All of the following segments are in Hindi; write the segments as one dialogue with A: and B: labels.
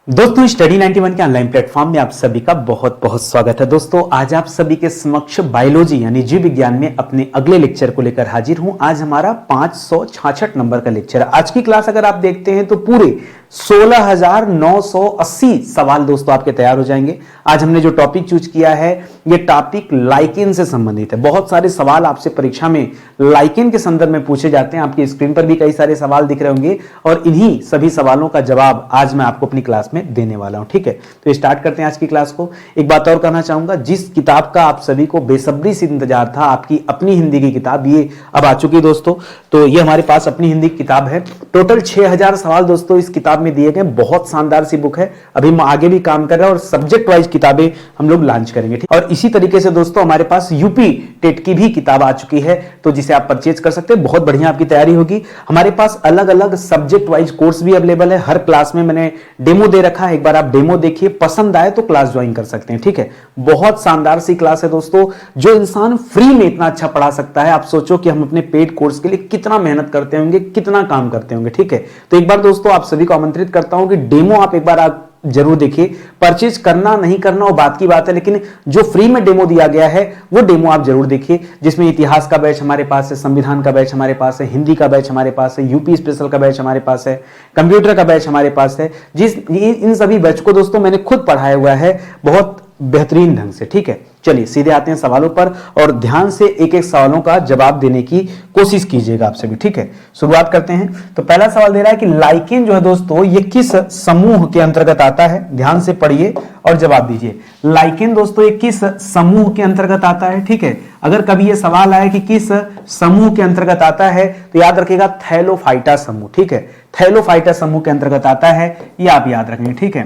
A: दोस्तों स्टडी 91 के ऑनलाइन प्लेटफॉर्म में आप सभी का बहुत बहुत स्वागत है। दोस्तों आज आप सभी के समक्ष बायोलॉजी यानी जीव विज्ञान में अपने अगले लेक्चर को लेकर हाजिर हूं। आज हमारा 566 नंबर का लेक्चर है। आज की क्लास अगर आप देखते हैं तो पूरे 16,980 सवाल दोस्तों आपके तैयार हो जाएंगे। आज हमने जो टॉपिक चूज किया है ये टॉपिक लाइकेन से संबंधित है। बहुत सारे सवाल आपसे परीक्षा में लाइकेन के संदर्भ में पूछे जाते हैं। आपकी स्क्रीन पर भी कई सारे सवाल दिख रहे होंगे और इन्हीं सभी सवालों का जवाब आज मैं आपको अपनी क्लास में देने वाला हूं। ठीक है, तो स्टार्ट करते हैं आज की क्लास को। एक बात और कहना चाहूंगा, जिस किताब का आप सभी को बेसब्री से इंतजार था, आपकी अपनी हिंदी की किताब, ये अब आ चुकी है दोस्तों। तो ये हमारे पास अपनी हिंदी की किताब है। टोटल 6000 सवाल दोस्तों इस किताब में दिए गए। बहुत शानदार सी बुक है। अभी हम आगे भी काम कर रहे हैं और सब्जेक्ट वाइज किताबें हम लोग लॉन्च करेंगे। ठीक, और इसी तरीके से दोस्तों हमारे पास यूपी टेट की भी किताब आ चुकी है, तो जिसे आप परचेज कर सकते हैं। बहुत बढ़िया आपकी तैयारी होगी। हमारे पास अलग अलग सब्जेक्ट वाइज कोर्स भी अवेलेबल है। हर क्लास में मैंने डेमो दे रखा है, एक बार आप डेमो देखिए, पसंद आए तो क्लास ज्वाइन कर सकते हैं। ठीक है, बहुत शानदार सी क्लास है दोस्तों। जो इंसान फ्री में इतना अच्छा पढ़ा सकता है, आप सोचो कि हम अपने पेड कोर्स के लिए कितना मेहनत करते होंगे, कितना काम करते होंगे। ठीक है, तो एक बार दोस्तों आप सभी को आमंत्रित करता हूं कि डेमो आप एक बार आप जरूर देखिए। परचेज करना नहीं करना वो बात की बात है, लेकिन जो फ्री में डेमो दिया गया है वो डेमो आप जरूर देखिए, जिसमें इतिहास का बैच हमारे पास है, संविधान का बैच हमारे पास है, हिंदी का बैच हमारे पास है, यूपी स्पेशल का बैच हमारे पास है, कंप्यूटर का बैच हमारे पास है। इन सभी बैच को दोस्तों मैंने खुद पढ़ाया हुआ है बहुत बेहतरीन ढंग से। ठीक है, चलिए सीधे आते हैं सवालों पर और ध्यान से एक एक सवालों का जवाब देने की कोशिश कीजिएगा आप सभी। ठीक है, शुरुआत करते हैं। तो पहला सवाल दे रहा है कि लाइकेन जो है दोस्तों ये किस समूह के अंतर्गत आता है। ध्यान से पढ़िए और जवाब दीजिए। लाइकेन दोस्तों ये किस समूह के अंतर्गत आता है। ठीक है, अगर कभी ये सवाल आए कि किस समूह के अंतर्गत आता है तो याद रखिएगा थैलोफाइटा समूह। ठीक है, थैलोफाइटा समूह के अंतर्गत आता है, ये आप याद रखेंगे। ठीक है,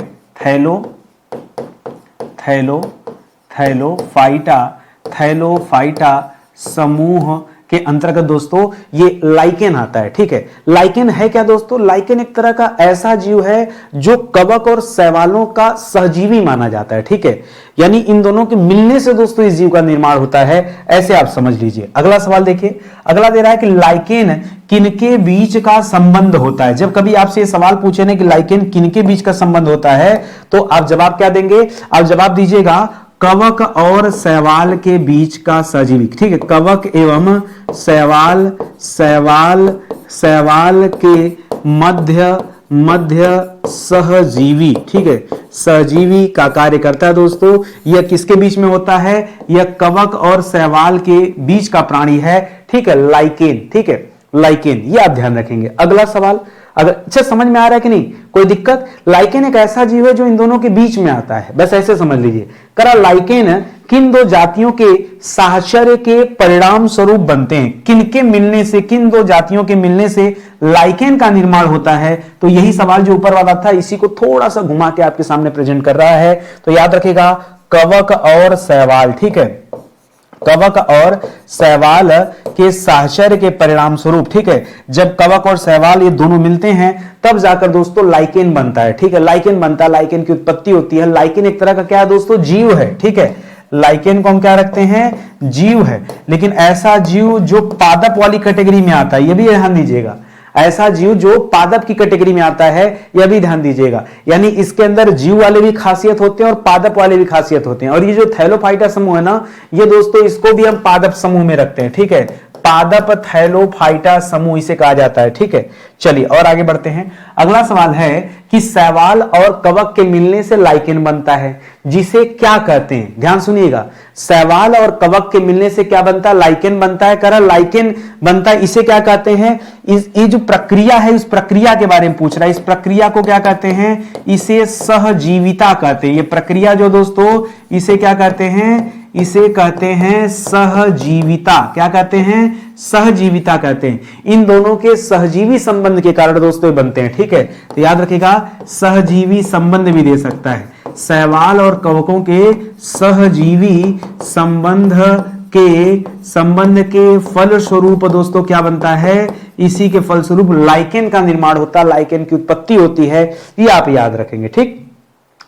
A: थैलोफाइटा समूह के अंतर्गत दोस्तों ये लाइकेन आता है। ठीक है, लाइकेन है क्या दोस्तों? लाइकेन एक तरह का ऐसा जीव है जो कवक और शैवालों का सहजीवी माना जाता है। ठीक है, यानी इन दोनों के मिलने से दोस्तों इस जीव का निर्माण होता है, ऐसे आप समझ लीजिए। अगला सवाल देखिए। अगला दे रहा है कि लाइकेन किनके बीच का संबंध होता है। जब कभी आपसे ये सवाल पूछे ना कि लाइकेन किनके बीच का संबंध होता है तो आप जवाब क्या देंगे? आप जवाब दीजिएगा कवक और शैवाल के बीच का सहजीवी। ठीक है, कवक एवं शैवाल के मध्य सहजीवी। ठीक है, सहजीवी का कार्य करता है दोस्तों। यह किसके बीच में होता है? यह कवक और शैवाल के बीच का प्राणी है। ठीक है, लाइकेन। ठीक है, लाइकेन, ये आप ध्यान रखेंगे। अगला सवाल, अगर अच्छा समझ में आ रहा है कि नहीं, कोई दिक्कत? लाइकेन एक ऐसा जीव है जो इन दोनों के बीच में आता है, बस ऐसे समझ लीजिए। करा लाइकेन किन दो जातियों के साहचर्य के परिणाम स्वरूप बनते हैं? किनके मिलने से, किन दो जातियों के मिलने से लाइकेन का निर्माण होता है? तो यही सवाल जो ऊपर वाला था इसी को थोड़ा सा घुमा के आपके सामने प्रेजेंट कर रहा है। तो याद रखिएगा कवक और शैवाल। ठीक है, कवक और शैवाल के साहचर्य के परिणाम स्वरूप। ठीक है, जब कवक और शैवाल ये दोनों मिलते हैं तब जाकर दोस्तों लाइकेन बनता है। ठीक है, लाइकेन बनता है, लाइकेन की उत्पत्ति होती है। लाइकेन एक तरह का क्या है दोस्तों? जीव है। ठीक है, लाइकेन को हम क्या रखते हैं? जीव है, लेकिन ऐसा जीव जो पादप वाली कैटेगरी में आता है, ये भी ध्यान दीजिएगा। ऐसा जीव जो पादप की कैटेगरी में आता है, यह भी ध्यान दीजिएगा। यानी इसके अंदर जीव वाले भी खासियत होते हैं और पादप वाले भी खासियत होते हैं। और ये जो थैलोफाइटा समूह है ना, ये दोस्तों इसको भी हम पादप समूह में रखते हैं। ठीक है, पादप थैलोफाइटा समूह इसे कहा जाता है। ठीक है, चलिए और आगे बढ़ते हैं। अगला सवाल है कि शैवाल और कवक के मिलने से लाइकेन बनता है, जिसे क्या कहते हैं? ध्यान सुनिएगा, शैवाल और कवक के मिलने से क्या बनता है? लाइकेन बनता है। करा लाइकेन बनता है, इसे क्या कहते हैं? ये जो प्रक्रिया है इस प्रक्रिया के बारे में पूछ रहा है। इस प्रक्रिया को क्या कहते हैं? इसे सहजीविता कहते हैं। ये प्रक्रिया जो दोस्तों इसे क्या कहते हैं? इसे कहते हैं सहजीविता। क्या कहते हैं? सहजीविता कहते हैं। इन दोनों के सहजीवी संबंध के कारण दोस्तों बनते हैं। ठीक है, तो याद रखिएगा सहजीवी संबंध भी दे सकता है। शैवाल और कवकों के सहजीवी संबंध के फलस्वरूप दोस्तों क्या बनता है? इसी के फलस्वरूप लाइकेन का निर्माण होता है, लाइकेन की उत्पत्ति होती है। ये आप याद रखेंगे। ठीक,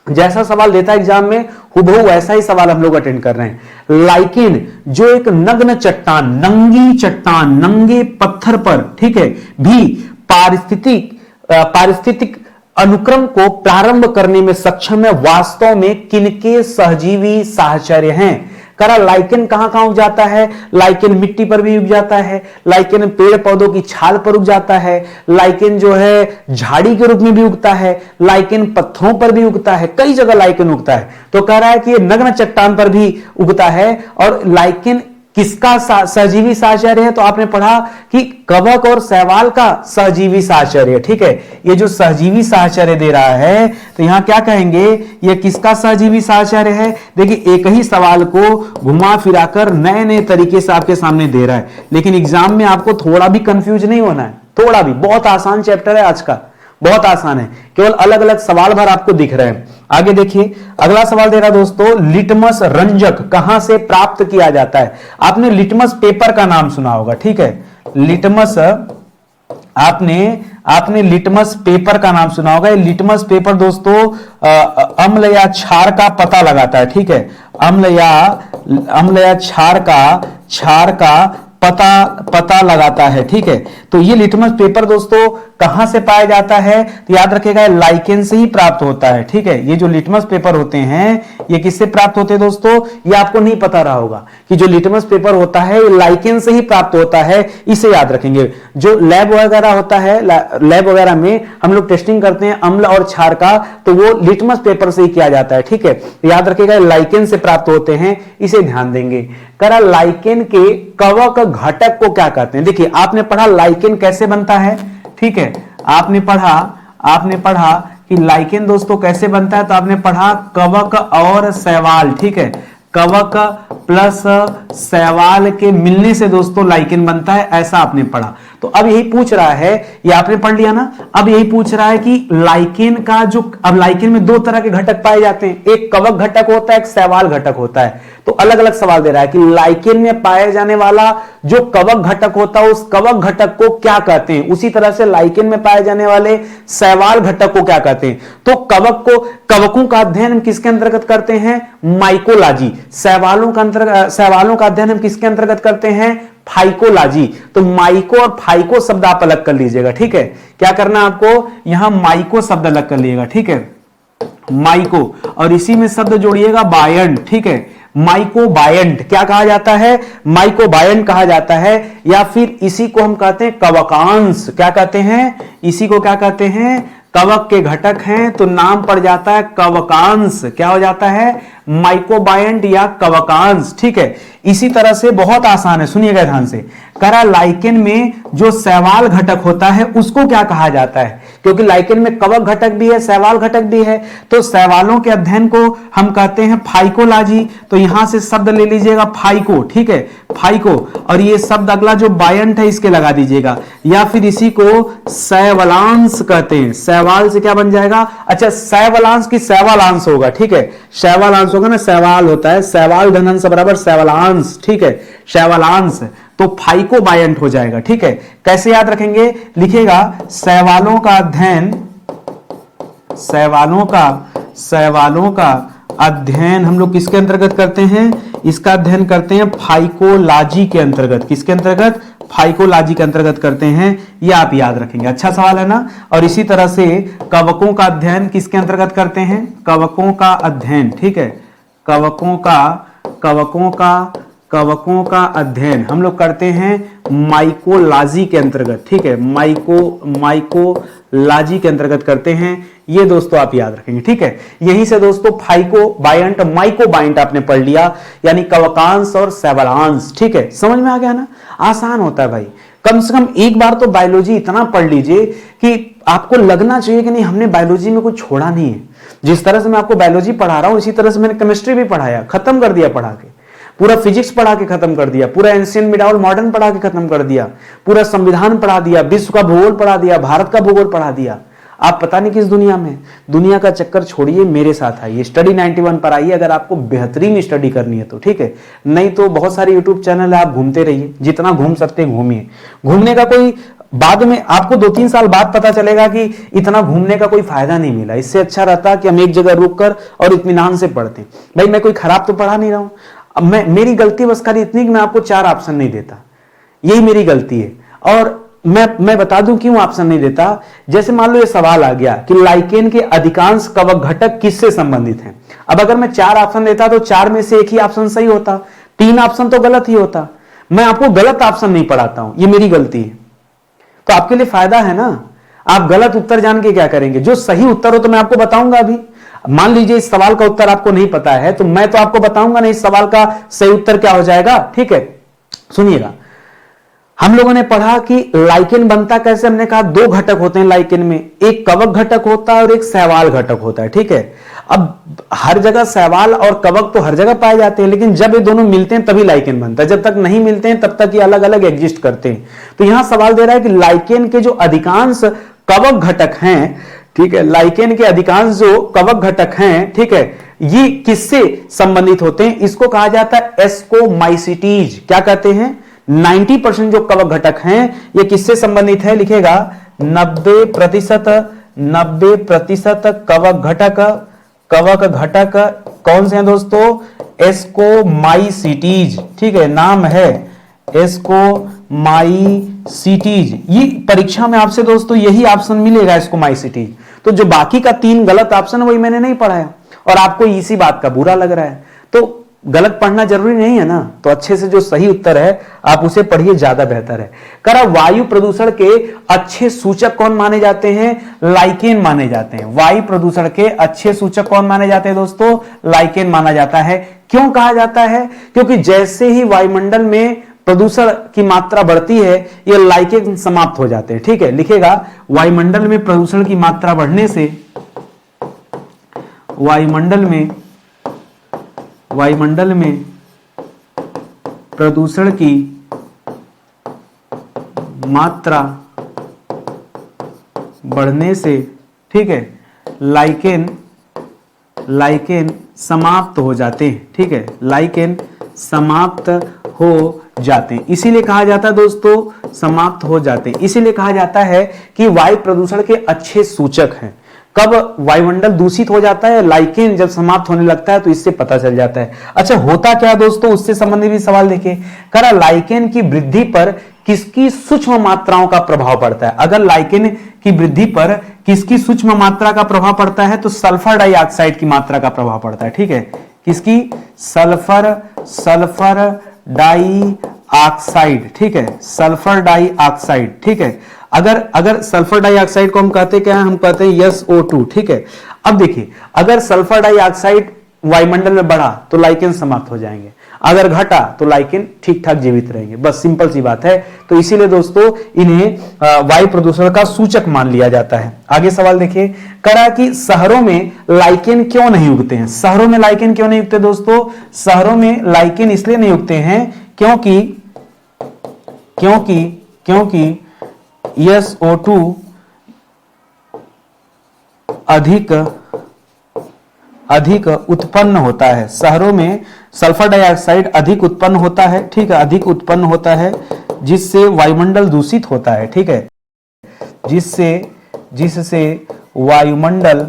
A: जैसा सवाल देता है एग्जाम में हुबहू वैसा ही सवाल हम लोग अटेंड कर रहे हैं। लाइकेन जो एक नग्न चट्टान, नंगी चट्टान, नंगे पत्थर पर, ठीक है, भी पारिस्थितिक अनुक्रम को प्रारंभ करने में सक्षम है वास्तव में किनके सहजीवी साहचर्य हैं। करा लाइकेन कहां कहां उग जाता है, लाइकेन मिट्टी पर भी उग जाता है, लाइकेन पेड़ पौधों की छाल पर उग जाता है, लाइकेन जो है झाड़ी के रूप में भी उगता है, लाइकेन पत्थरों पर भी उगता है, कई जगह लाइकेन उगता है। तो कह रहा है कि ये नग्न चट्टान पर भी उगता है। और लाइकेन किसका सहजीवी साहचर्य है, तो आपने पढ़ा कि कवक और शैवाल का सहजीवी साहचर्य। ठीक है, ये जो सहजीवी साहचर्य दे रहा है तो यहां क्या कहेंगे, ये किसका सहजीवी साहचर्य है। देखिए एक ही सवाल को घुमा फिराकर नए नए तरीके से आपके सामने दे रहा है, लेकिन एग्जाम में आपको थोड़ा भी कंफ्यूज नहीं होना है, थोड़ा भी। बहुत आसान चैप्टर है आज का, बहुत आसान है, केवल अलग अलग सवाल भर आपको दिख रहे हैं। आगे देखिए अगला सवाल दे रहा दोस्तों, लिटमस रंजक कहां से प्राप्त किया जाता है। आपने लिटमस पेपर का नाम सुना होगा, ठीक है, लिटमस, आपने लिटमस पेपर का नाम सुना होगा। लिटमस पेपर दोस्तों अम्ल या क्षार का पता लगाता है। ठीक है, अम्ल या क्षार का पता लगाता है। ठीक है, तो ये लिटमस पेपर दोस्तों कहां से पाया जाता है, तो याद रखिएगा लाइकेन से ही प्राप्त होता है। ठीक है, ये जो लिटमस पेपर होते हैं ये किससे प्राप्त होते हैं दोस्तों, ये आपको नहीं पता रहा होगा कि जो लिटमस पेपर होता है ये लाइकेन से ही प्राप्त होता है, इसे याद रखेंगे। जो लैब वगैरह होता है, लैब वगैरह में हम लोग टेस्टिंग करते हैं अम्ल और क्षार का, तो वो लिटमस पेपर से ही किया जाता है। ठीक है, याद रखिएगा लाइकेन से प्राप्त होते हैं, इसे ध्यान देंगे। करा लाइकेन के कवक घटक को क्या कहते हैं। देखिए आपने पढ़ा लाइकेन कैसे बनता है, ठीक है, आपने पढ़ा कि लाइकेन दोस्तों कैसे बनता है, तो आपने पढ़ा कवक और शैवाल। ठीक है, कवक प्लस शैवाल के मिलने से दोस्तों लाइकेन बनता है, ऐसा आपने पढ़ा। तो अब यही पूछ रहा है, ये आपने पढ़ लिया ना, अब यही पूछ रहा है कि लाइकेन का जो, अब लाइकेन में दो तरह के घटक पाए जाते हैं, एक कवक घटक होता है, एक शैवाल घटक होता है। तो अलग अलग सवाल दे रहा है कि लाइकेन में पाए जाने वाला जो कवक घटक होता है उस कवक घटक को क्या कहते हैं, उसी तरह से लाइकेन में पाए जाने वाले शैवाल घटक को क्या कहते हैं। तो कवकों का अध्ययन हम किसके अंतर्गत करते हैं, माइकोलॉजी। शैवालों का अध्ययन हम किसके अंतर्गत करते हैं, फाइकोलॉजी। तो माइको और फाइको शब्द आप अलग कर लीजिएगा। ठीक है, क्या करना आपको, यहां माइको शब्द अलग कर लीजिएगा। ठीक है, माइको, और इसी में शब्द जोड़िएगा बायंट। ठीक है, माइकोबायंट क्या कहा जाता है, माइकोबायंट कहा जाता है, या फिर इसी को हम कहते हैं कवकांश। क्या कहते हैं, इसी को क्या कहते हैं, कवक के घटक हैं तो नाम पड़ जाता है कवकांश। क्या हो जाता है, माइकोबायंट या कवकांश। ठीक है, इसी तरह से बहुत आसान है, सुनिएगा ध्यान से। करा लाइकेन में जो शैवाल घटक होता है उसको क्या कहा जाता है, क्योंकि लाइकेन में कवक घटक भी है, शैवाल घटक भी है, तो शैवालों के अध्ययन को हम कहते हैं फाइकोलॉजी। तो यहां से शब्द ले लीजिएगा फाइको। ठीक है, फाइको, और ये शब्द अगला जो बायंट है इसके लगा दीजिएगा, या फिर इसी को शैवालांश कहते हैं। शैवाल से क्या बन जाएगा, अच्छा शैवालांश की शैवालांश होगा। ठीक है, शैवालांश होगा ना, शैवाल होता है, शैवाल धनंश बराबर शैवालांश। ठीक है, शैवालांश, तो फाइकोबायंट हो जाएगा। ठीक है, कैसे याद रखेंगे, लिखिएगा शैवालों का अध्ययन हम लोग किसके अंतर्गत करते हैं, इसका अध्ययन करते हैं फाइकोलॉजी के अंतर्गत। किसके अंतर्गत, फाइकोलॉजी के अंतर्गत करते हैं, ये आप याद रखेंगे। अच्छा सवाल है ना। और इसी तरह से कवकों का अध्ययन किसके अंतर्गत करते हैं, कवकों का अध्ययन। ठीक है, कवकों का अध्ययन हम लोग करते हैं माइकोलॉजी के अंतर्गत। ठीक है, माइकोलॉजी के अंतर्गत करते हैं, ये दोस्तों आप याद रखेंगे। ठीक है, यहीं से दोस्तों फाइकोबायंट माइकोबायंट आपने पढ़ लिया, यानी कवकांश और शैवालांश। ठीक है, समझ में आ गया ना, आसान होता है भाई। कम से कम एक बार तो बायोलॉजी इतना पढ़ लीजिए कि आपको लगना चाहिए कि नहीं हमने बायोलॉजी में कुछ छोड़ा नहीं है। जिस तरह से मैं आपको बायोलॉजी पढ़ा रहा हूं इसी तरह से मैंने केमिस्ट्री भी पढ़ाया, खत्म कर दिया पढ़ा के, पूरा फिजिक्स पढ़ा के खत्म कर दिया, पूरा एंशियंट मिडावल मॉडर्न पढ़ा के खत्म कर दिया, पूरा संविधान पढ़ा दिया, विश्व का भूगोल पढ़ा दिया, भारत का भूगोल पढ़ा दिया। आप पता नहीं किस दुनिया में, दुनिया का चक्कर छोड़िए, मेरे साथ आइए, स्टडी 91 पर आइए अगर आपको बेहतरीन स्टडी करनी है तो। ठीक है, नहीं तो बहुत सारे यूट्यूब चैनल है, आप घूमते रहिए, जितना घूम सकते हैं घूमिए। घूमने का कोई बाद में आपको 2-3 साल बाद पता चलेगा कि इतना घूमने का कोई फायदा नहीं मिला। इससे अच्छा रहता कि हम एक जगह रुककर और इत्मीनान से पढ़ते। भाई मैं कोई खराब तो पढ़ा नहीं रहा हूं, अब मेरी गलती बस खाली इतनी कि मैं आपको 4 ऑप्शन नहीं देता, यही मेरी गलती है। और मैं बता दूं क्यों ऑप्शन नहीं देता। जैसे मान लो ये सवाल आ गया कि लाइकेन के अधिकांश कवक घटक किससे संबंधित हैं। अब अगर मैं 4 ऑप्शन देता तो 4 में से एक ही ऑप्शन सही होता, 3 ऑप्शन तो गलत ही होता। मैं आपको गलत ऑप्शन नहीं पढ़ाता हूं, ये मेरी गलती है, तो आपके लिए फायदा है ना। आप गलत उत्तर जान के क्या करेंगे, जो सही उत्तर हो तो मैं आपको बताऊंगा। अभी मान लीजिए इस सवाल का उत्तर आपको नहीं पता है, तो मैं तो आपको बताऊंगा नहीं इस सवाल का सही उत्तर क्या हो जाएगा। ठीक है, सुनिएगा। हम लोगों ने पढ़ा कि लाइकेन बनता कैसे। हमने कहा 2 घटक होते हैं लाइकेन में, एक कवक घटक होता है और एक शैवाल घटक होता है। ठीक है, अब हर जगह शैवाल और कवक तो हर जगह पाए जाते हैं, लेकिन जब ये दोनों मिलते हैं तभी लाइकेन बनता है। जब तक नहीं मिलते हैं तब तक ये अलग अलग एग्जिस्ट करते हैं। तो यहां सवाल दे रहा है कि लाइकेन के जो अधिकांश कवक घटक हैं, ठीक है, लाइकेन के अधिकांश जो कवक घटक हैं, ठीक है, ये किससे संबंधित होते हैं। इसको कहा जाता है एस्कोमाइसिटीज। क्या कहते हैं, 90% जो कवक घटक हैं ये किससे संबंधित है, लिखेगा 90% कवक घटक कौन से हैं दोस्तों, एस्कोमाइसिटीज। ठीक है, नाम है एस्कोमाइसिटीज। ये परीक्षा में आपसे दोस्तों यही ऑप्शन मिलेगा, एस्कोमाइसिटीज। तो जो बाकी का 3 गलत ऑप्शन वही मैंने नहीं पढ़ाया और आपको इसी बात का बुरा लग रहा है। तो गलत पढ़ना जरूरी नहीं है ना, तो अच्छे से जो सही उत्तर है आप उसे पढ़िए, ज्यादा बेहतर है। करा वायु प्रदूषण के अच्छे सूचक कौन माने जाते हैं, लाइकेन माने जाते हैं। वायु प्रदूषण के अच्छे सूचक कौन माने जाते हैं दोस्तों, लाइकेन माना जाता है। क्यों कहा जाता है, क्योंकि जैसे ही वायुमंडल में प्रदूषण की मात्रा बढ़ती है ये लाइकेन समाप्त हो जाते हैं। ठीक है, लिखेगा वायुमंडल में प्रदूषण की मात्रा बढ़ने से, वायुमंडल में प्रदूषण की मात्रा बढ़ने से, ठीक है, लाइकेन समाप्त हो जाते हैं। ठीक है, लाइकेन समाप्त हो जाते हैं, इसीलिए कहा जाता है दोस्तों समाप्त हो जाते हैं। इसीलिए कहा जाता है कि वायु प्रदूषण के अच्छे सूचक हैं। कब वायुमंडल दूषित हो जाता है, लाइकेन जब समाप्त होने लगता है, तो इससे पता चल जाता है। अच्छा, होता क्या दोस्तों, उससे संबंधित भी सवाल देखिए। करा लाइकेन की वृद्धि पर किसकी सूक्ष्म मात्राओं का प्रभाव पड़ता है। अगर लाइकेन की वृद्धि पर किसकी सूक्ष्म मात्रा का प्रभाव पड़ता है, तो सल्फर डाइऑक्साइड की मात्रा का प्रभाव पड़ता है। ठीक है, किसकी, सल्फर डाइऑक्साइड। ठीक है, सल्फर डाइऑक्साइड। ठीक है, अगर सल्फर डाइऑक्साइड को हम कहते क्या है, हम कहते हैं SO2। ठीक है, अब देखिए अगर सल्फर डाइऑक्साइड वायुमंडल में बढ़ा तो लाइकेन समाप्त हो जाएंगे, अगर घटा तो लाइकेन ठीक ठाक जीवित रहेंगे। बस सिंपल सी बात है। तो इसीलिए दोस्तों इन्हें वायु प्रदूषण का सूचक मान लिया जाता है। आगे सवाल देखिए, करा कि शहरों में लाइकेन क्यों नहीं उगते हैं। शहरों में लाइकेन क्यों नहीं उगते दोस्तों, शहरों में लाइकेन इसलिए नहीं उगते हैं क्योंकि SO2 अधिक उत्पन्न होता है। शहरों में सल्फर डाइऑक्साइड अधिक उत्पन्न होता है। ठीक है, अधिक उत्पन्न होता है, जिससे वायुमंडल दूषित होता है। ठीक है, जिससे वायुमंडल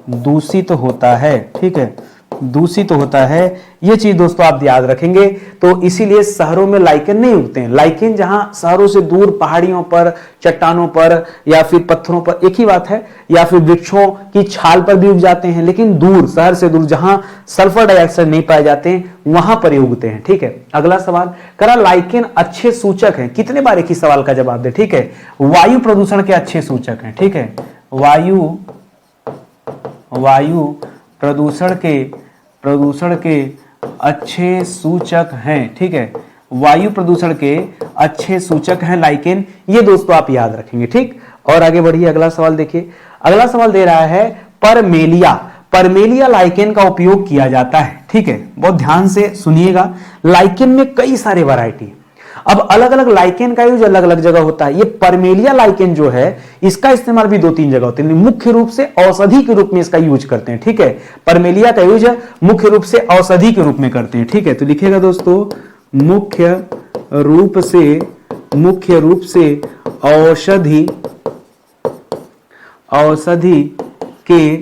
A: दूषित होता है। ठीक है, दूषित होता है, ये चीज दोस्तों आप याद रखेंगे। तो इसीलिए शहरों में लाइकेन नहीं उगते हैं। लाइकेन जहां शहरों से दूर पहाड़ियों पर, चट्टानों पर या फिर पत्थरों पर, एक ही बात है, या फिर वृक्षों की छाल पर भी उग जाते हैं, लेकिन दूर, शहर से दूर जहां सल्फर डाइऑक्साइड नहीं पाए जाते हैं वहां पर ही उगते हैं। ठीक है, अगला सवाल करा लाइकेन अच्छे सूचक हैं। कितने बार एक ही सवाल का जवाब दे। ठीक है, वायु प्रदूषण के अच्छे सूचक हैं। ठीक है, वायु प्रदूषण के अच्छे सूचक हैं। ठीक है, वायु प्रदूषण के अच्छे सूचक हैं लाइकेन, ये दोस्तों आप याद रखेंगे। ठीक, और आगे बढ़िए, अगला सवाल देखिए। अगला सवाल दे रहा है परमेलिया लाइकेन का उपयोग किया जाता है। ठीक है, बहुत ध्यान से सुनिएगा। लाइकेन में कई सारे वैरायटी, अब अलग अलग लाइकेन का यूज अलग अलग जगह होता है। ये परमेलिया लाइकेन जो है इसका इस्तेमाल भी 2-3 जगह होते हैं, मुख्य रूप से औषधि के रूप में इसका यूज करते हैं। ठीक है, परमेलिया का यूज मुख्य रूप से औषधि के रूप में करते हैं। ठीक है, तो लिखिएगा दोस्तों मुख्य रूप से औषधि के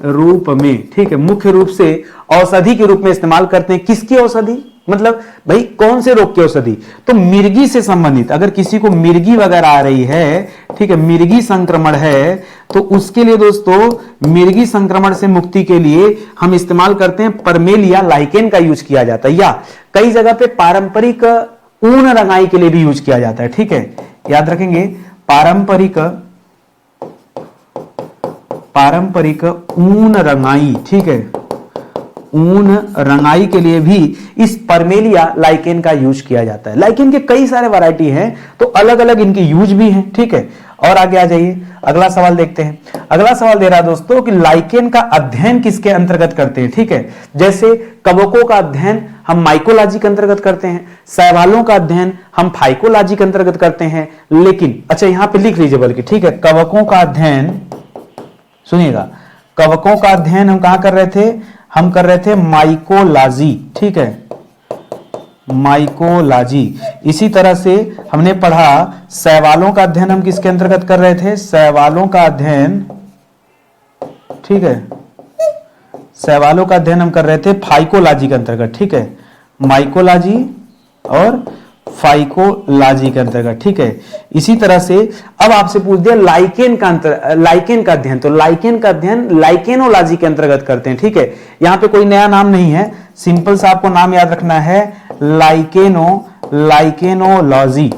A: रूप में। ठीक है, मुख्य रूप से औषधि के रूप में इस्तेमाल करते हैं। किसकी औषधि, मतलब भाई कौन से रोग की औषधि, तो मिर्गी से संबंधित, अगर किसी को मिर्गी वगैरह आ रही है, ठीक है, मिर्गी संक्रमण है, तो उसके लिए दोस्तों मिर्गी संक्रमण से मुक्ति के लिए हम इस्तेमाल करते हैं परमेलिया लाइकेन का यूज किया जाता है, या कई जगह पे पारंपरिक ऊन रंगाई के लिए भी यूज किया जाता है। ठीक है, याद रखेंगे, पारंपरिक ऊन रंगाई, ठीक है, ऊन रंगाई के लिए भी इस परमेलिया लाइकेन का यूज किया जाता है। लाइकेन के कई सारे वैरायटी हैं, तो अलग अलग इनके यूज भी हैं। ठीक है, और आगे आ जाइए, अगला सवाल देखते हैं। अगला सवाल दे रहा है दोस्तों कि लाइकेन का अध्ययन किसके अंतर्गत करते हैं। ठीक है, जैसे कवकों का अध्ययन हम माइकोलॉजी के अंतर्गत करते हैं, शैवालों का अध्ययन हम फाइकोलॉजी के अंतर्गत करते हैं। लेकिन अच्छा यहां पे लिख लीजिए बल्कि, ठीक है, कवकों का अध्ययन, सुनिएगा, कवकों का अध्ययन हम कहां कर रहे थे, हम कर रहे थे माइकोलॉजी। ठीक है, माइकोलॉजी। इसी तरह से हमने पढ़ा शैवालों का अध्ययन हम किसके अंतर्गत कर रहे थे, शैवालों का अध्ययन, ठीक है, शैवालों का अध्ययन हम कर रहे थे फाइकोलॉजी के अंतर्गत। ठीक है, माइकोलॉजी और फाइकोलॉजी के अंतर्गत। ठीक है, इसी तरह से अब आपसे पूछ दिया लाइकेन का अध्ययन, तो लाइकेन का अध्ययन लाइकेनोलॉजी के अंतर्गत करते हैं। ठीक है, यहां पे कोई नया नाम नहीं है, सिंपल सा आपको नाम याद रखना है, लाइकेनोलॉजी।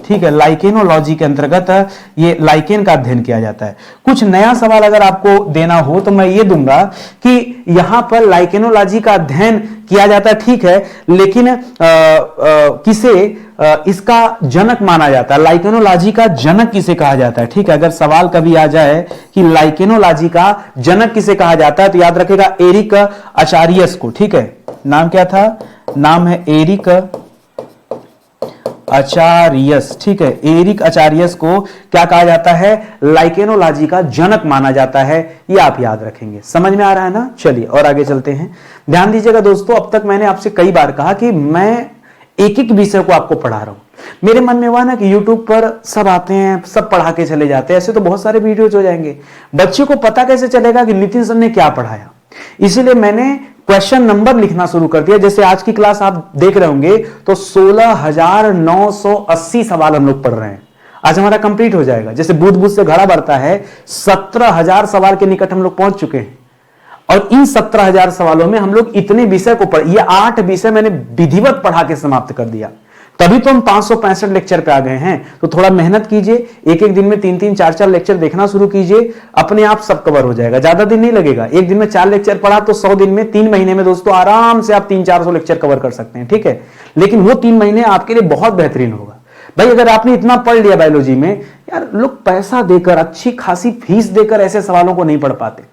A: ठीक है, लाइकेनोलॉजी के अंतर्गत ये लाइकेन का अध्ययन किया जाता है। कुछ नया सवाल अगर आपको देना हो तो मैं ये दूंगा कि यहां पर लाइकेनोलॉजी का अध्ययन किया जाता है, ठीक है, लेकिन किसे इसका जनक माना जाता है, लाइकेनोलॉजी का जनक किसे कहा जाता है। ठीक है, अगर सवाल कभी आ जाए कि लाइकेनोलॉजी का जनक किसे कहा जाता है, तो याद रखेगा एरिक अचारियस को। ठीक है, नाम क्या था, नाम है एरिक अचारियस। ठीक है, एरिक अचारियस को क्या कहा जाता है, लाइकेनोलॉजी का जनक माना जाता है, ये आप याद रखेंगे। समझ में आ रहा है ना। चलिए और आगे चलते हैं। ध्यान दीजिएगा दोस्तों, अब तक मैंने आपसे कई बार कहा कि मैं एक एक विषय को आपको पढ़ा रहा हूं। मेरे मन में हुआ ना कि YouTube पर सब आते हैं, सब पढ़ा के चले जाते हैं, ऐसे तो बहुत सारे वीडियोज हो जाएंगे, बच्चे को पता कैसे चलेगा कि नितिन सर ने क्या पढ़ाया। इसीलिए मैंने क्वेश्चन नंबर लिखना शुरू कर दिया। जैसे आज की क्लास आप देख रहे होंगे तो 16,980 सवाल हम लोग पढ़ रहे हैं, आज हमारा कंप्लीट हो जाएगा। जैसे बूथ बूथ से घड़ा बढ़ता है, 17,000 सवाल के निकट हम लोग पहुंच चुके हैं, और इन 17,000 सवालों में हम लोग इतने विषय को पढ़, ये 8 विषय मैंने विधिवत पढ़ा के समाप्त कर दिया, तभी तो हम 565 लेक्चर पे आ गए हैं। तो थोड़ा मेहनत कीजिए, एक एक दिन में 3-3, 4-4 लेक्चर देखना शुरू कीजिए, अपने आप सब कवर हो जाएगा, ज्यादा दिन नहीं लगेगा। एक दिन में 4 लेक्चर पढ़ा तो 100 दिन में 3 महीने में दोस्तों आराम से आप 300-400 लेक्चर कवर कर सकते हैं। ठीक है, लेकिन वो 3 महीने आपके लिए बहुत बेहतरीन होगा। भाई अगर आपने इतना पढ़ लिया बायोलॉजी में, यार लोग पैसा देकर, अच्छी खासी फीस देकर ऐसे सवालों को नहीं पढ़ पाते।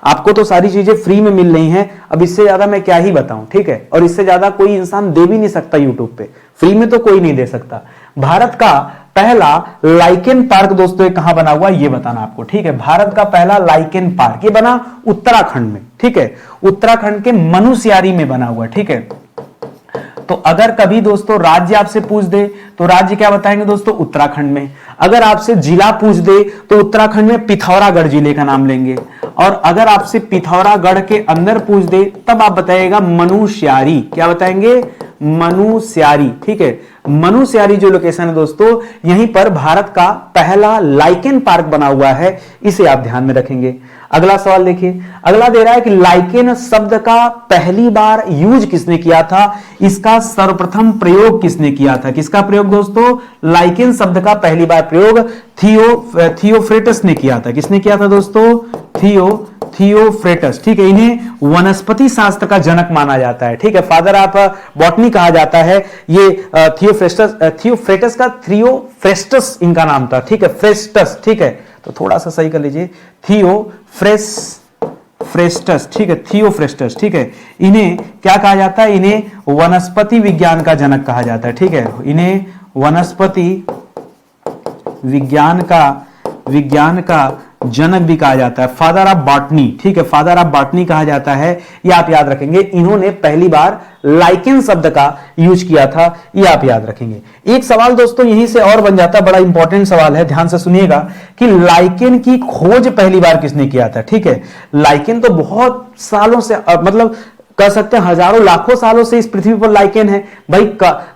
A: आपको तो सारी चीजें फ्री में मिल रही हैं, अब इससे ज्यादा मैं क्या ही बताऊं। ठीक है, और इससे ज्यादा कोई इंसान दे भी नहीं सकता यूट्यूब पे, फ्री में तो कोई नहीं दे सकता। भारत का पहला लाइकेन पार्क दोस्तों कहां बना हुआ ये बताना आपको। ठीक है, भारत का पहला लाइकेन पार्क ये बना उत्तराखंड में। ठीक है, उत्तराखंड के मनुस्यारी में बना हुआ। ठीक है, तो अगर कभी दोस्तों राज्य आपसे पूछ दे तो राज्य क्या बताएंगे दोस्तों, उत्तराखंड में। अगर आपसे जिला पूछ दे तो उत्तराखंड में पिथौरागढ़ जिले का नाम लेंगे, और अगर आपसे पिथौरागढ़ के अंदर पूछ दे तब आप बताइएगा मनुस्यारी। क्या बताएंगे, मनुस्यारी। ठीक है, मनुस्यारी जो लोकेशन है दोस्तों, यहीं पर भारत का पहला लाइकेन पार्क बना हुआ है, इसे आप ध्यान में रखेंगे। अगला सवाल देखिए, अगला दे रहा है कि लाइकेन शब्द का पहली बार यूज किसने किया था, इसका सर्वप्रथम प्रयोग किसने किया था। किसका प्रयोग दोस्तों, लाइकेन शब्द का पहली बार प्रयोग थियोफ्रेटस ने किया था। किसने किया था दोस्तों, थियोफ्रेटस। ठीक है, इन्हें वनस्पति शास्त्र का जनक माना जाता है। ठीक है, फादर ऑफ बॉटनी कहा जाता है। ये थियोफ्रेटस का थियोफ्रेस्टस इनका नाम था। ठीक है, फ्रेस्टस। ठीक है, तो थोड़ा सा सही कर लीजिए, थियोफ्रेस्टस। ठीक है, थियोफ्रेस्टस। ठीक है, इन्हें क्या कहा जाता है, इन्हें वनस्पति विज्ञान का जनक कहा जाता है। ठीक है, इन्हें वनस्पति विज्ञान का जनक भी कहा जाता है, फादर ऑफ बॉटनी। ठीक है, फादर ऑफ बॉटनी कहा जाता है, ये आप याद रखेंगे। इन्होंने पहली बार लाइकेन शब्द का यूज किया था, ये आप याद रखेंगे। एक सवाल दोस्तों यहीं से और बन जाता है, बड़ा इंपॉर्टेंट सवाल है, ध्यान से सुनिएगा कि लाइकेन की खोज पहली बार किसने किया था। ठीक है, लाइकेन तो बहुत सालों से मतलब कह सकते हैं हजारों लाखों सालों से इस पृथ्वी पर लाइकेन है भाई।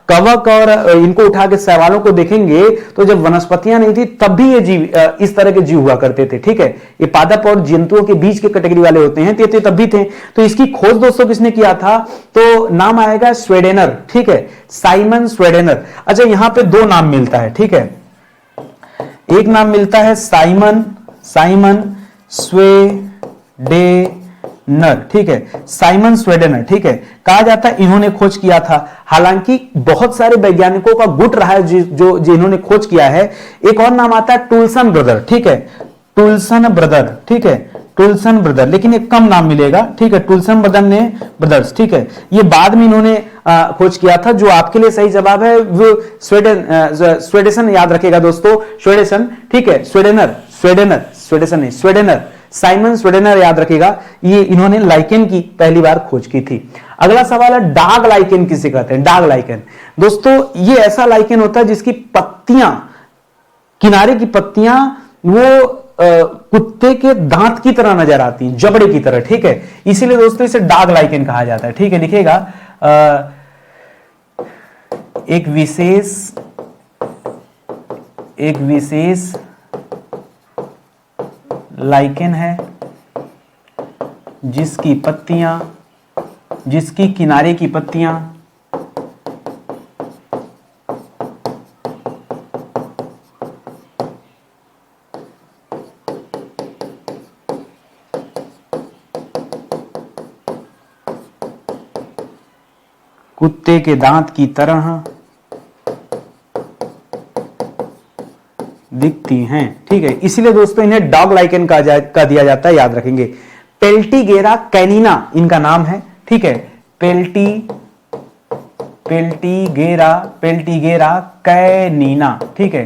A: कवक और इनको उठा के शैवालों को देखेंगे तो जब वनस्पतियां नहीं थी तब भी ये जीव इस तरह के जीव हुआ करते थे, ठीक है। ये पादप और जंतुओं के बीच के कैटेगरी वाले होते हैं, तो तब भी थे। तो इसकी खोज दोस्तों किसने किया था, तो नाम आएगा स्वेडेनर, ठीक है, साइमन स्वेडेनर। अच्छा, यहां पे दो नाम मिलता है, ठीक है। एक नाम मिलता है साइमन स्वेडेनर, ठीक है, साइमन स्वेडेनर, ठीक है। कहा जाता है इन्होंने खोज किया था। हालांकि बहुत सारे वैज्ञानिकों का गुट रहा है जो इन्होंने खोज किया है। एक और नाम आता है टुल्सन ब्रदर, ठीक है, टुल्सन ब्रदर, ठीक है, टुल्सन ब्रदर, लेकिन एक कम नाम मिलेगा, ठीक है, टुल्सन ब्रदर्स, ठीक है। ये बाद में इन्होंने खोज किया था। जो आपके लिए सही जवाब है वो स्वेडेसन याद रखेगा दोस्तों, स्वेडेसन, ठीक है, स्वेडेनर, साइमन स्वेडेनर याद रखेगा। ये इन्होंने लाइकेन की पहली बार खोज की थी। अगला सवाल है डाग लाइकेन किसे कहते हैं। डाग लाइकेन दोस्तों ये ऐसा लाइकेन होता है जिसकी पत्तियां, किनारे की पत्तियां वो कुत्ते के दांत की तरह नजर आती हैं, जबड़े की तरह, ठीक है। इसीलिए दोस्तों इसे डाग लाइकेन कहा जाता है, ठीक है। लिखिएगा एक विशेष लाइकेन है जिसकी किनारे की पत्तियां कुत्ते के दांत की तरह दिखती हैं, ठीक है। इसीलिए दोस्तों इन्हें डॉग लाइकेन का दिया जाता है, याद रखेंगे। पेल्टीगेरा कैनिना इनका नाम है, ठीक है, पेल्टीगेरा कैनिना, ठीक है,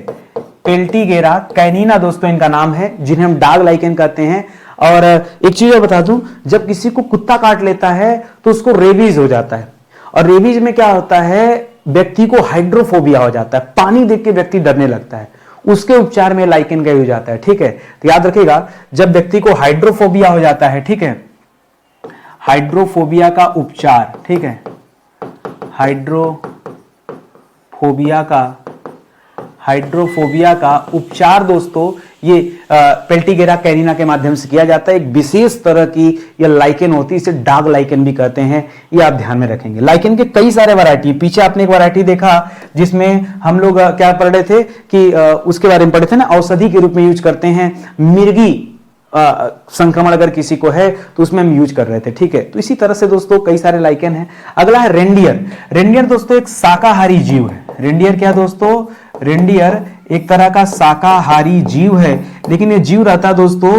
A: पेल्टीगेरा कैनिना दोस्तों इनका नाम है, जिन्हें हम डॉग लाइकेन कहते हैं। और एक चीज और बता दूं, जब किसी को कुत्ता काट लेता है तो उसको रेबीज हो जाता है, और रेबीज में क्या होता है, व्यक्ति को हाइड्रोफोबिया हो जाता है, पानी देख के व्यक्ति डरने लगता है। उसके उपचार में लाइकेन का यूज आता है, ठीक है। तो याद रखिएगा, जब व्यक्ति को हाइड्रोफोबिया हो जाता है, ठीक है, हाइड्रोफोबिया का उपचार, ठीक है, हाइड्रोफोबिया का उपचार दोस्तों ये पेल्टीगेरा कैनिना के माध्यम से किया जाता है। एक विशेष तरह की ये लाइकेन होती है, इसे डॉग लाइकेन भी कहते हैं, ये आप ध्यान में रखेंगे। लाइकेन के कई सारे वैरायटी, पीछे आपने एक वैरायटी देखा जिसमें हम लोग क्या पढ़ रहे थे कि उसके बारे में पढ़े थे ना, औषधि के रूप में यूज करते हैं। मिर्गी संक्रमण अगर किसी को है तो उसमें हम यूज कर रहे थे, ठीक है। तो इसी तरह से दोस्तों कई सारे लाइकेन हैं। अगला है रेंडियर। रेंडियर दोस्तों एक शाकाहारी जीव है। रेंडियर क्या दोस्तों, रेंडियर एक तरह का शाकाहारी जीव है, लेकिन ये जीव रहता है दोस्तों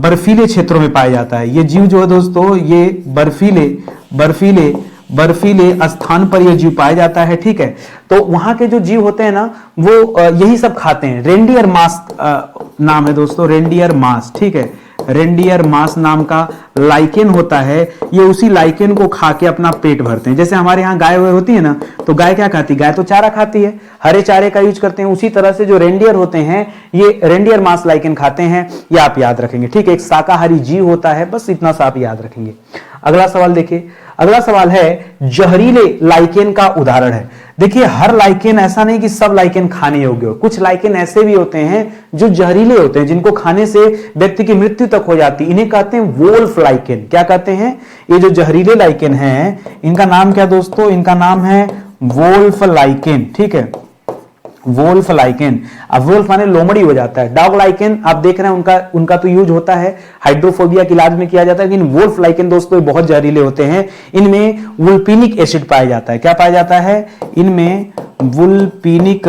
A: बर्फीले क्षेत्रों में पाया जाता है। ये जीव जो है दोस्तों ये बर्फीले स्थान पर यह जीव पाया जाता है, ठीक है। तो वहां के जो जीव होते हैं ना वो यही सब खाते हैं। रेंडियर मास नाम है दोस्तों, रेंडियर मास, ठीक है, रेंडियर मास नाम का लाइकेन होता है। ये उसी लाइकेन को खा के अपना पेट भरते हैं। जैसे हमारे यहाँ गाय होती है ना, तो गाय क्या खाती है, गाय तो चारा खाती है, हरे चारे का यूज करते हैं। उसी तरह से जो रेंडियर होते हैं ये रेंडियर मास लाइकेन खाते हैं, ये आप याद रखेंगे, ठीक है। एक शाकाहारी जीव होता है, बस इतना सा आप याद रखेंगे। अगला सवाल देखिए, अगला सवाल है जहरीले लाइकेन का उदाहरण है। देखिए हर लाइकेन ऐसा नहीं कि सब लाइकेन खाने योग्य हो, कुछ लाइकेन ऐसे भी होते हैं जो जहरीले होते हैं, जिनको खाने से व्यक्ति की मृत्यु तक हो जाती है। इन्हें कहते हैं वोल्फ लाइकेन। क्या कहते हैं, ये जो जहरीले लाइकेन हैं इनका नाम क्या दोस्तों, इनका नाम है वोल्फ लाइकेन, ठीक है, वोल्फ लाइकेन। अब वोल्फ माने लोमड़ी हो जाता है। डॉग लाइकेन आप देख रहे हैं उनका तो यूज होता है हाइड्रोफोबिया के इलाज में किया जाता है, लेकिन वोल्फ लाइकेन दोस्तों बहुत जहरीले होते हैं। इनमें वुल्पिनिक एसिड पाया जाता है। क्या पाया जाता है, इनमें वुल्पिनिक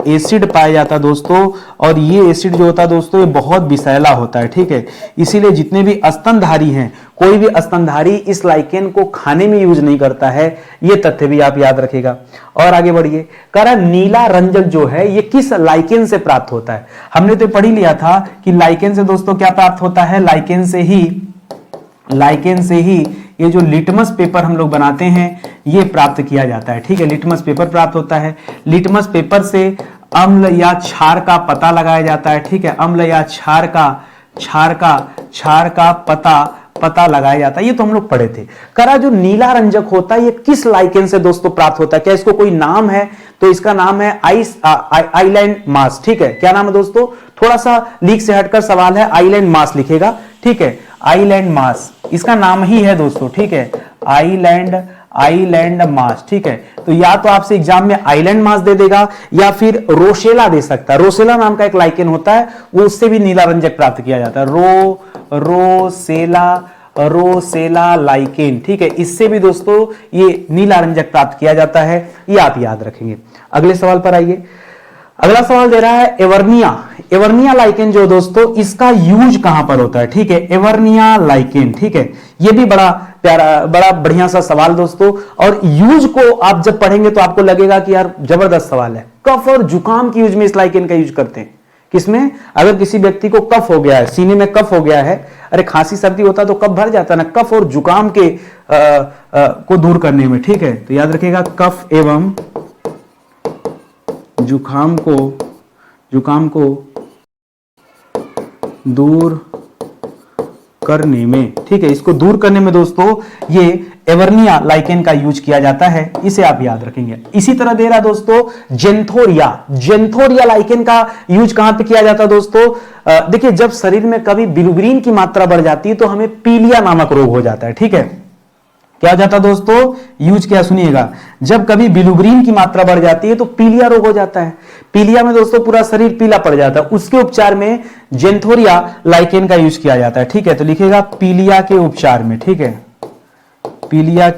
A: एसिड पाया जाता है दोस्तों, और ये एसिड जो होता है दोस्तों ये बहुत विषैला होता है, ठीक है। इसीलिए जितने भी स्तनधारी हैं, कोई भी स्तनधारी इस लाइकेन को खाने में यूज नहीं करता है, ये तथ्य भी आप याद रखिएगा। और आगे बढ़िए, कह रहा नीला रंजक जो है ये किस लाइकेन से प्राप्त होता है। हमने तो पढ़ ही लिया था कि लाइकेन से दोस्तों क्या प्राप्त होता है, लाइकेन से ही ये जो लिटमस पेपर हम लोग बनाते हैं ये प्राप्त किया जाता है, ठीक है। लिटमस पेपर प्राप्त होता है। लिटमस पेपर से अम्ल या क्षार का पता लगाया जाता है, ठीक है। अम्ल या क्षार का पता लगाया जाता है, ये तो हम लोग पढ़े थे। करा जो नीला रंजक होता है ये किस लाइकेन से दोस्तों प्राप्त होता है, क्या इसको कोई नाम है? तो इसका नाम है आइलैंड मास। ठीक है, क्या नाम है दोस्तों? थोड़ा सा लीक से हटकर सवाल है, आइलैंड मास लिखेगा। ठीक है, आइलैंड मास इसका नाम ही है दोस्तों। ठीक है, आइलैंड मास। ठीक है, तो या तो आपसे एग्जाम में आइलैंड मास दे देगा या फिर रोसेला दे सकता है। रोसेला नाम का एक लाइकेन होता है, वो उससे भी नीला रंजक प्राप्त किया जाता है। Rosella lichen. ठीक है, इससे भी दोस्तों ये नीला रंजक प्राप्त किया जाता है, ये आप याद रखेंगे। अगले सवाल पर आइए। अगला सवाल दे रहा है एवर्निया लाइकेन जो दोस्तों इसका यूज कहां पर होता है? ठीक है, एवर्निया लाइकेन। ठीक है, ये भी बड़ा प्यारा बड़ा बढ़िया सा सवाल दोस्तों, और यूज को आप जब पढ़ेंगे तो आपको लगेगा कि यार जबरदस्त सवाल है। कफ और जुकाम की यूज में इस लाइकेन का यूज करते हैं। किसमें? अगर किसी व्यक्ति को कफ हो गया है, सीने में कफ हो गया है, अरे खांसी सर्दी होता तो कफ भर जाता ना, कफ और जुकाम के को दूर करने में। ठीक है, तो याद रखिएगा कफ एवं जुकाम को दूर करने में। ठीक है, इसको दूर करने में दोस्तों ये एवर्निया लाइकेन का यूज किया जाता है, इसे आप याद रखेंगे। इसी तरह दे रहा दोस्तों जेंथोरिया लाइकेन का यूज कहां पे किया जाता है दोस्तों? देखिए, जब शरीर में कभी बिलुबिन की मात्रा बढ़ जाती है तो हमें पीलिया नामक रोग हो जाता है। ठीक है, क्या हो जाता है दोस्तों? यूज क्या? सुनिएगा, जब कभी बिलुबिन की मात्रा बढ़ जाती है तो पीलिया रोग हो जाता है। पीलिया में दोस्तों पूरा शरीर पीला पड़ जाता है, उसके उपचार में जेंथोरिया लाइकेन का यूज किया जाता है। ठीक है, तो लिखिएगा पीलिया के उपचार में। ठीक है, पीलिया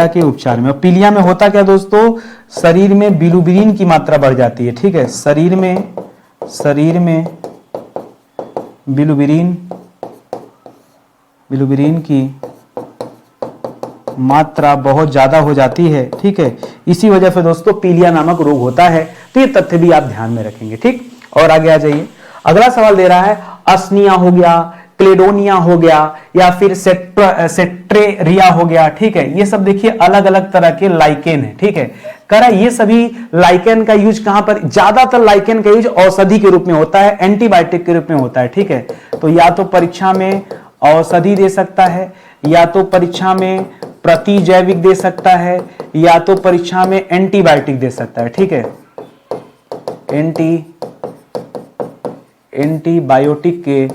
A: के उपचार में। और पीलिया में होता क्या दोस्तों? शरीर में बिलुबिन की मात्रा बढ़ जाती है। ठीक है, शरीर में बिलुबिन की मात्रा बहुत ज्यादा हो जाती है। ठीक है, इसी वजह से दोस्तों पीलिया नामक रोग होता है। तो ये तथ्य भी आप ध्यान में रखेंगे। ठीक, और आगे आ जाइए। अगला सवाल दे रहा है अस्निया हो गया, क्लेडोनिया हो गया, या फिर सेट्रेरिया हो गया। ठीक है, ये सब देखिए अलग अलग तरह के लाइकेन है। ठीक है, करा ये सभी लाइकेन का यूज कहां पर? ज्यादातर लाइकेन का यूज औषधि के रूप में होता है, एंटीबायोटिक के रूप में होता है। ठीक है, तो या तो परीक्षा में औषधि दे सकता है, या तो परीक्षा में प्रतिजैविक दे सकता है, या तो परीक्षा में एंटीबायोटिक दे सकता है। ठीक है, एंटीबायोटिक के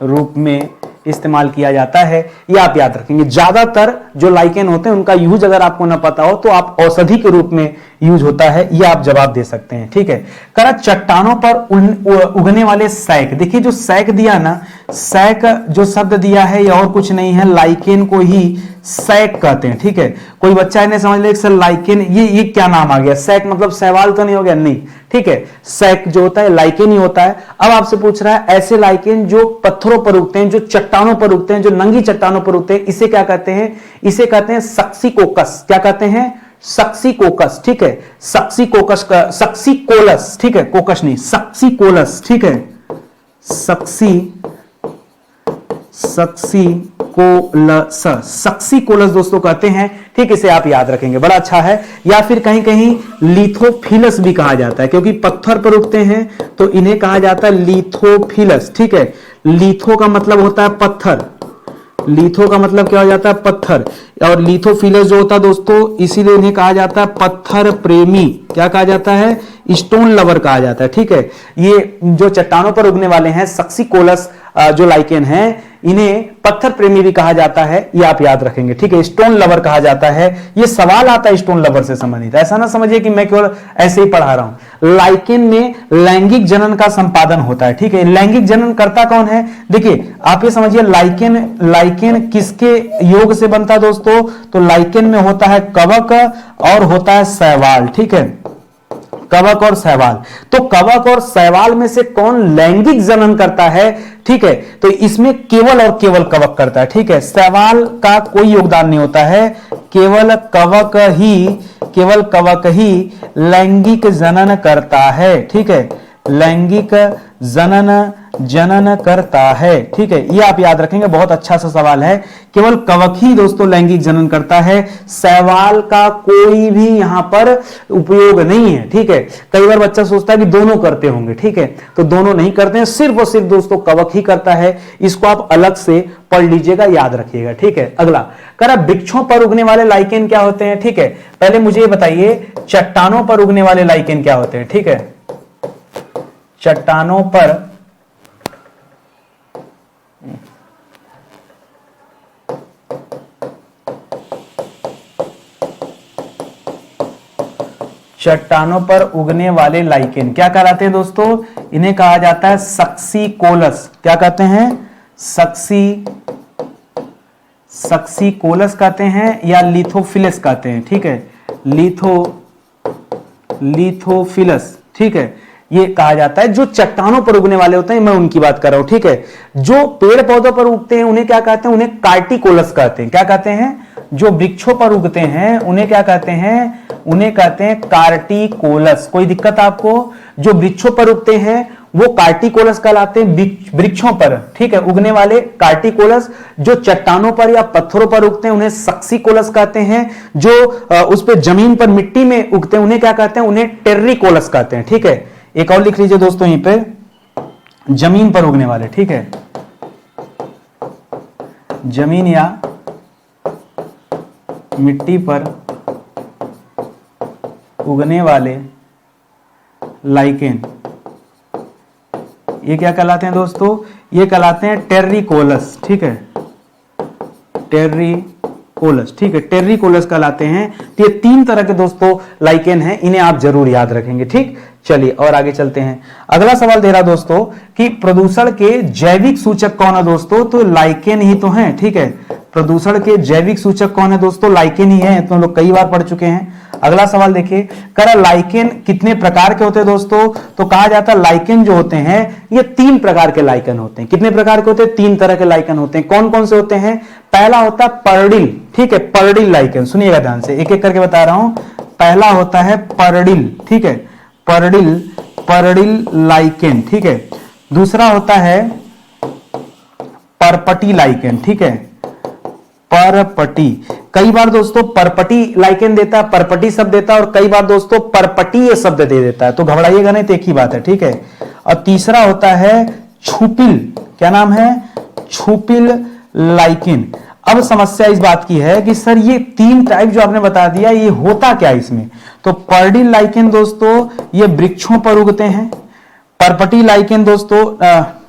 A: रूप में इस्तेमाल किया जाता है, ये आप याद रखेंगे। ज्यादातर जो लाइकेन होते हैं उनका यूज अगर आपको ना पता हो तो आप औषधि के रूप में यूज होता है, ये आप जवाब दे सकते हैं। ठीक है, करा चट्टानों पर उगने वाले सैक। देखिए जो सैक दिया ना, सैक जो शब्द दिया है ये और कुछ नहीं है, लाइकेन को ही सैक कहते हैं। ठीक है, कोई बच्चा इन्हें समझ ले सर लाइकेन ये क्या नाम आ गया? सैक मतलब सवाल तो नहीं हो गया? नहीं। ठीक है, सैक जो होता है लाइकेन ही होता है। अब आपसे पूछ रहा है ऐसे लाइकेन जो पत्थरों पर उगते हैं, जो चट्टानों पर उगते हैं, जो नंगी चट्टानों पर उगते हैं, इसे क्या कहते हैं? इसे कहते हैं सक्सीकोकस। क्या कहते हैं? सक्सीकोकस। ठीक है, सक्सीकोकस का सक्सीकोलस। ठीक है, कोकस नहीं, सक्सीकोलस। ठीक है, सक्सीकोलस दोस्तों कहते हैं। ठीक, इसे आप याद रखेंगे, बड़ा अच्छा है। या फिर कहीं कहीं लिथोफिलस भी कहा जाता है, क्योंकि पत्थर पर उगते हैं तो इन्हें कहा जाता है लिथोफिलस। ठीक है, लिथो का मतलब होता है पत्थर, लिथो का मतलब क्या हो जाता है? पत्थर। और लिथोफिलस जो होता है दोस्तों, इसीलिए इन्हें कहा जाता है पत्थर प्रेमी। क्या कहा जाता है? स्टोन लवर कहा जाता है। ठीक है, ये जो चट्टानों पर उगने वाले हैं सक्सीकोलस जो लाइकेन है, इन्हें पत्थर प्रेमी भी कहा जाता है, ये आप याद रखेंगे। ठीक है, स्टोन लवर कहा जाता है। ये सवाल आता है स्टोन लवर से संबंधित, ऐसा ना समझिए कि मैं केवल ऐसे ही पढ़ा रहा हूं। लाइकेन में लैंगिक जनन का संपादन होता है। ठीक है, लैंगिक जनन करता कौन है? देखिए आप ये समझिए लाइकेन किसके योग से बनता है दोस्तों? तो लाइकेन में होता है कवक और होता है शैवाल। ठीक है, कवक और शैवाल। तो कवक और शैवाल में से कौन लैंगिक जनन करता है? ठीक है, तो इसमें केवल और केवल कवक करता है। ठीक है, शैवाल का कोई योगदान नहीं होता है, केवल कवक ही लैंगिक जनन करता है। ठीक है, लैंगिक जनन जनन करता है। ठीक है, ये आप याद रखेंगे, बहुत अच्छा सा सवाल है। केवल कवक ही दोस्तों लैंगिक जनन करता है, शैवाल का कोई भी यहां पर उपयोग नहीं है। ठीक है, कई बार बच्चा सोचता है कि दोनों करते होंगे। ठीक है, तो दोनों नहीं करते हैं, सिर्फ और सिर्फ दोस्तों कवक ही करता है। इसको आप अलग से पढ़ लीजिएगा, याद रखिएगा। ठीक है, अगला करा वृक्षों पर उगने वाले लाइकेन क्या होते हैं। ठीक है, पहले मुझे ये बताइए चट्टानों पर उगने वाले लाइकेन क्या होते हैं। ठीक है, चट्टानों पर चट्टानों पर उगने वाले लाइकेन क्या कहलाते हैं दोस्तों, इन्हें कहा जाता है सक्सीकोलस। क्या कहते हैं, सक्सीकोलस कहते हैं या लिथोफिलस कहते हैं। ठीक है, लिथोफिलस। ठीक है, ये कहा जाता है। जो चट्टानों पर उगने वाले होते हैं मैं उनकी बात कर रहा हूं। ठीक है, जो पेड़ पौधों पर उगते हैं उन्हें क्या कहते हैं, उन्हें कार्टिकोलस कहते हैं। क्या कहते हैं, जो वृक्षों पर उगते हैं उन्हें क्या कहते हैं, उन्हें कहते हैं कार्टिकोलस। कोई दिक्कत आपको, जो वृक्षों पर उगते हैं वो कार्टिकोलस कहलाते हैं, वृक्षों पर। ठीक है, उगने वाले कार्टिकोलस। जो चट्टानों पर या पत्थरों पर उगते हैं उन्हें सक्सीकोलस कहते हैं। जो उस पर जमीन पर मिट्टी में उगते हैं उन्हें क्या कहते हैं, उन्हें टेर्रिकोलस कहते हैं। ठीक है, एक और लिख लीजिए दोस्तों यहीं पे, जमीन पर उगने वाले। ठीक है, जमीन या मिट्टी पर उगने वाले लाइकेन, ये क्या कहलाते हैं दोस्तों, ये कहलाते हैं टेर्रिकोलस। ठीक है, टेर्रिकोलस। ठीक है, टेर्रिकोलस कहलाते हैं। तो ये तीन तरह के दोस्तों लाइकेन हैं, इन्हें आप जरूर याद रखेंगे। ठीक, चलिए और आगे चलते हैं। अगला सवाल दे रहा दोस्तों कि प्रदूषण के जैविक सूचक कौन है दोस्तों, तो लाइकेन ही तो हैं। ठीक है, प्रदूषण के जैविक सूचक कौन है दोस्तों, लाइकेन ही है। तो हम लोग कई बार पढ़ चुके हैं। अगला सवाल देखिए, करा लाइकेन कितने प्रकार के होते हैं दोस्तों, तो कहा जाता है लाइकेन जो होते हैं ये तीन प्रकार के लाइकेन होते हैं। कितने प्रकार के होते हैं, तीन तरह के लाइकेन होते हैं। कौन कौन से होते हैं, पहला होता है पर्डिल। ठीक है, पर्डिल लाइकेन, सुनिएगा ध्यान से, एक एक करके बता रहा हूं। पहला होता है पर्डिल। ठीक है, पर्डिल लाइकेन। ठीक है, दूसरा होता है परपटी लाइकेन। ठीक है, परपटी। कई बार दोस्तों परपटी लाइकेन देता है, परपटी शब्द देता है, और कई बार दोस्तों परपटीय शब्द दे देता है, तो घबराइएगा नहीं, तो एक ही बात है। ठीक है, और तीसरा होता है छुपिल। क्या नाम है, छुपिल लाइकेन। अब समस्या इस बात की है कि सर ये तीन टाइप जो आपने बता दिया ये होता क्या इसमें, तो पर्डिल लाइकेन दोस्तों ये वृक्षों पर उगते हैं। परपटी लाइकेन दोस्तों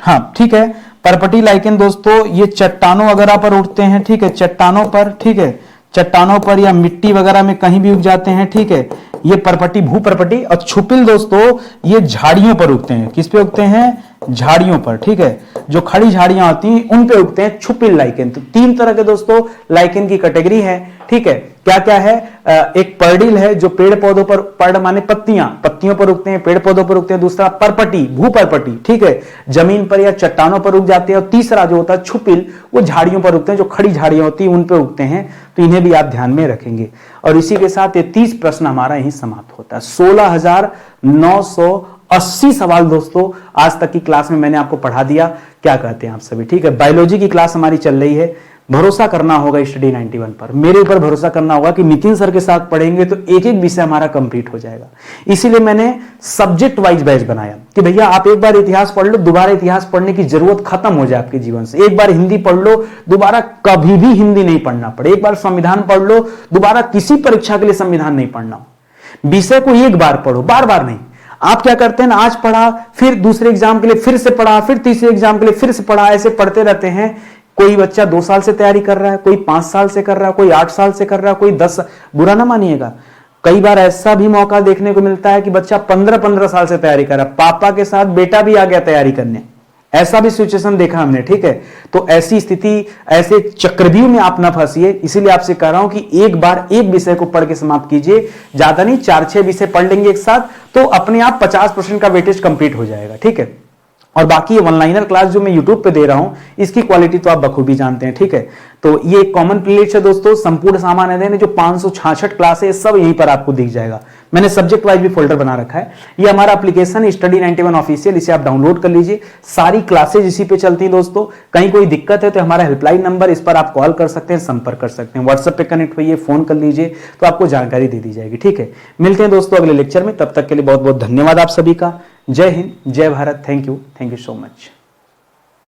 A: हाँ ठीक है, परपटी लाइकेन दोस्तों ये चट्टानों वगैरह पर उगते हैं। ठीक है, चट्टानों पर। ठीक है, चट्टानों पर या मिट्टी वगैरह में कहीं भी उग जाते हैं। ठीक है, ये परपटी, भूपरपटी। और छुपिल दोस्तों ये झाड़ियों पर उगते हैं। किस पे उगते हैं, झाड़ियों पर। ठीक है, जो खड़ी झाड़ियां होती हैं उन पे उगते हैं छुपिल लाइकेन। तो तीन तरह के दोस्तों लाइकेन की कैटेगरी है। ठीक है, क्या क्या है, एक पर्डिल है जो पेड़ पौधों पर, पर्ड माने पत्तियां, पत्तियों पर उगते हैं, पेड़ पौधों पर उगते हैं। दूसरा परपटी, भूपरपटी। ठीक है, जमीन पर या चट्टानों पर उग जाते हैं। और तीसरा जो होता है छुपिल, वो झाड़ियों पर उगते हैं, जो खड़ी झाड़ियां होती हैं उन पे उगते हैं। तो इन्हें भी आप ध्यान में रखेंगे। और इसी के साथ ये 30 प्रश्न हमारा यहीं समाप्त होता है। 16,980 सवाल दोस्तों आज तक की क्लास में मैंने आपको पढ़ा दिया। क्या कहते हैं आप सभी, ठीक है। बायोलॉजी की क्लास हमारी चल रही है। भरोसा करना होगा स्टडी 91 पर, मेरे ऊपर भरोसा करना होगा कि नितिन सर के साथ पढ़ेंगे तो एक एक विषय हमारा कंप्लीट हो जाएगा। इसीलिए मैंने सब्जेक्ट वाइज बैच बनाया कि भैया आप एक बार इतिहास पढ़ लो, दोबारा इतिहास पढ़ने की जरूरत खत्म हो जाए आपके जीवन से। एक बार हिंदी पढ़ लो, दोबारा कभी भी हिंदी नहीं पढ़ना पड़े। एक बार संविधान पढ़ लो, दोबारा किसी परीक्षा के लिए संविधान नहीं पढ़ना हो। विषय को एक बार पढ़ो, बार बार नहीं। आप क्या करते हैं ना, आज पढ़ा, फिर दूसरे एग्जाम के लिए फिर से पढ़ा, फिर तीसरे एग्जाम के लिए फिर से पढ़ा, ऐसे पढ़ते रहते हैं। कोई बच्चा 2 साल से तैयारी कर रहा है, कोई 5 साल से कर रहा है, कोई 8 साल से कर रहा है, कोई 10। बुरा ना मानिएगा, कई बार ऐसा भी मौका देखने को मिलता है कि बच्चा 15-15 साल से तैयारी कर रहा है, पापा के साथ बेटा भी आ गया तैयारी करने। ऐसा भी सिचुएशन देखा हमने। ठीक है, तो ऐसी स्थिति, ऐसे चक्रव्यूह में आप ना फंसिए। इसीलिए आपसे कह रहा हूं कि एक बार एक विषय को पढ़ के समाप्त कीजिए। ज्यादा नहीं, 4-6 विषय पढ़ लेंगे एक साथ तो अपने आप 50% का वेटेज कंप्लीट हो जाएगा। ठीक है, और बाकी ये वन लाइनर क्लास जो मैं यूट्यूब पे दे रहा हूं इसकी क्वालिटी तो आप बखूबी जानते हैं। ठीक है, तो ये कॉमन प्लेलिस्ट है दोस्तों, संपूर्ण सामान्य अध्ययन जो 566 क्लास है सब यहीं पर आपको दिख जाएगा। मैंने सब्जेक्ट वाइज भी फोल्डर बना रखा है। ये हमारा एप्लीकेशन स्टडी 91 ऑफिशियल, इसे आप डाउनलोड कर लीजिए। सारी क्लासेज इसी पे चलती हैं दोस्तों। कहीं कोई दिक्कत है तो हमारा हेल्पलाइन नंबर, इस पर आप कॉल कर सकते हैं, संपर्क कर सकते हैं। व्हाट्सएप पे कनेक्ट होइए, फोन कर लीजिए तो आपको जानकारी दे दी जाएगी। ठीक है, मिलते हैं दोस्तों अगले लेक्चर में। तब तक के लिए बहुत बहुत धन्यवाद आप सभी का। जय हिंद, जय Bharat. Thank you so much.